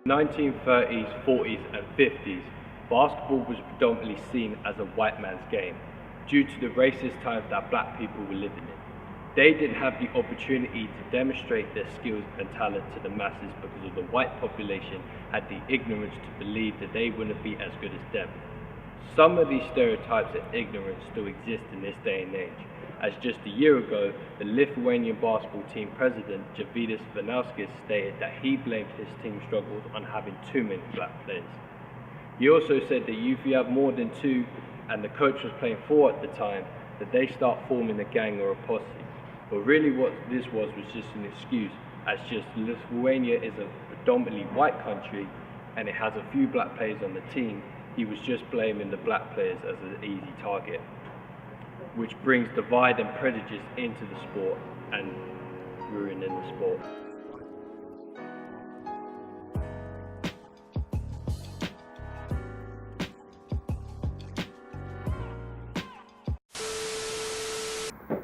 1930s, 40s and 50s, basketball was predominantly seen as a white man's game due to the racist times that black people were living in. They didn't have the opportunity to demonstrate their skills and talent to the masses because of the white population had the ignorance to believe that they wouldn't be as good as them. Some of these stereotypes and ignorance still exist in this day and age, as just a year ago, the Lithuanian basketball team president, Javidas Vanauskis, stated that he blamed his team's struggles on having too many black players. He also said that if you have more than two, and the coach was playing four at the time, that they start forming a gang or a posse. But really what this was just an excuse, as just Lithuania is a predominantly white country, and it has a few black players on the team. He was just blaming the black players as an easy target, which brings divide and prejudice into the sport and ruining the sport.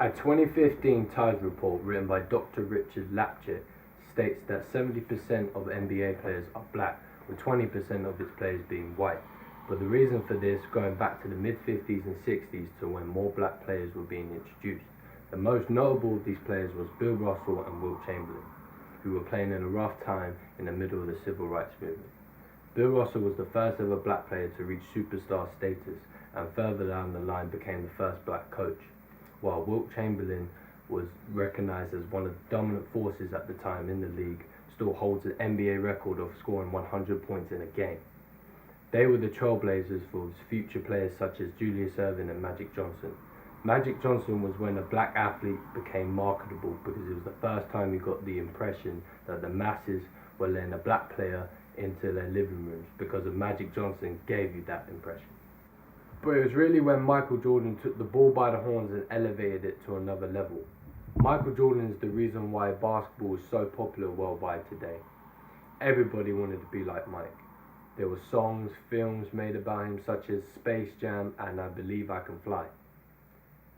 A 2015 Times report written by Dr. Richard Lapchett states that 70% of NBA players are black, with 20% of its players being white. But the reason for this, going back to the mid-50s and 60s to when more black players were being introduced. The most notable of these players was Bill Russell and Wilt Chamberlain, who were playing in a rough time in the middle of the civil rights movement. Bill Russell was the first ever black player to reach superstar status, and further down the line became the first black coach, while Wilt Chamberlain was recognized as one of the dominant forces at the time in the league, still holds an NBA record of scoring 100 points in a game. They were the trailblazers for future players such as Julius Erving and Magic Johnson. Magic Johnson was when a black athlete became marketable because it was the first time he got the impression that the masses were letting a black player into their living rooms, because of Magic Johnson gave you that impression. But it was really when Michael Jordan took the bull by the horns and elevated it to another level. Michael Jordan is the reason why basketball is so popular worldwide today. Everybody wanted to be like Mike. There were songs, films made about him such as Space Jam and I Believe I Can Fly.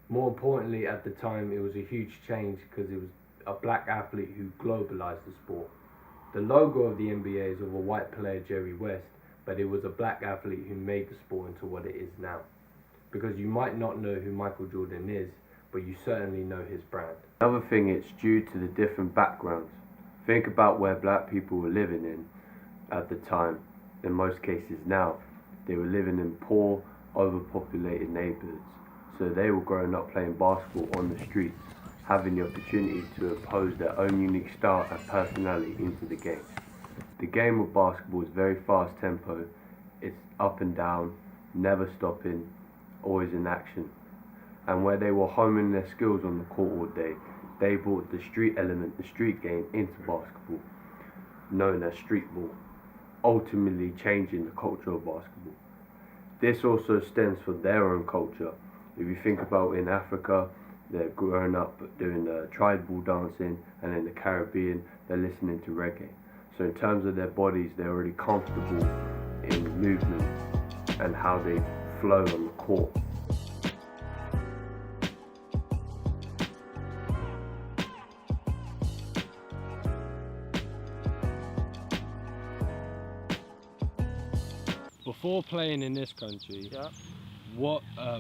More importantly, at the time, it was a huge change because it was a black athlete who globalized the sport. The logo of the NBA is of a white player, Jerry West, but it was a black athlete who made the sport into what it is now. Because you might not know who Michael Jordan is, but you certainly know his brand. Another thing, it's due to the different backgrounds. Think about where black people were living in at the time. In most cases now, they were living in poor, overpopulated neighborhoods. So they were growing up playing basketball on the streets, having the opportunity to impose their own unique style and personality into the game. The game of basketball is very fast tempo. It's up and down, never stopping, always in action. And where they were honing their skills on the court all day, they brought the street element, the street game, into basketball, known as street ball, ultimately changing the culture of basketball. This also stems from their own culture. If you think about in Africa, they're growing up doing the tribal dancing, and in the Caribbean, they're listening to reggae. So in terms of their bodies, they're already comfortable in movement and how they flow on the court. Before playing in this country, Yeah.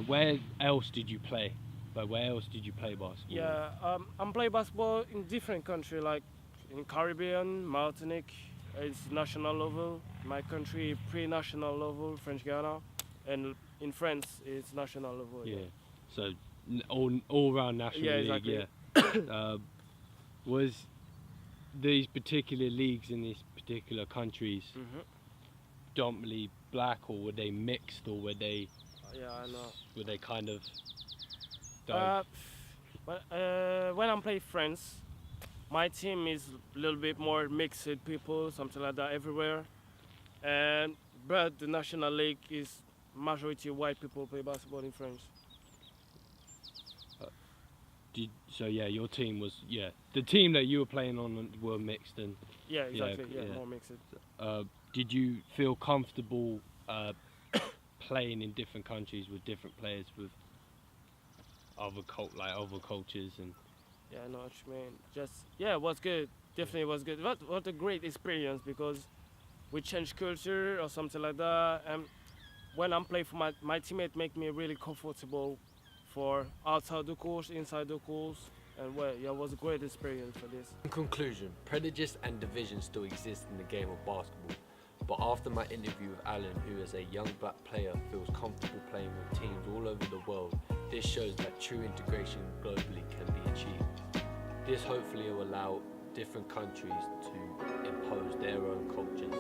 Where else did you play? Like, where else did you play basketball? Yeah, I'm playing basketball in different countries, like in Caribbean, Martinique, it's national level. My country, pre-national level, French Guiana, and in France, it's national level. Yeah. So all round national Yeah, league. exactly. Yeah. Was these particular leagues in these particular countries predominantly black, or were they mixed, or were they? Yeah, I know. Were they kind of? But when I'm playing France, my team is a little bit more mixed with people, something like that everywhere. But the national league is majority white people play basketball in France. So yeah, your team was the team that you were playing on were mixed, and Yeah, exactly. Yeah, more mixed. did you feel comfortable playing in different countries with different players with other cultures and? Yeah, I know what you mean. It was good. Definitely was good. What a great experience, because we change culture or something like that. And when I'm playing for my teammate, make me really comfortable for outside the course, inside the course. And well, yeah, it was a great experience for this. In conclusion, prejudice and division still exist in the game of basketball. But after my interview with Alan, who as a young black player feels comfortable playing with teams all over the world, this shows that true integration globally can be achieved. This hopefully will allow different countries to impose their own cultures.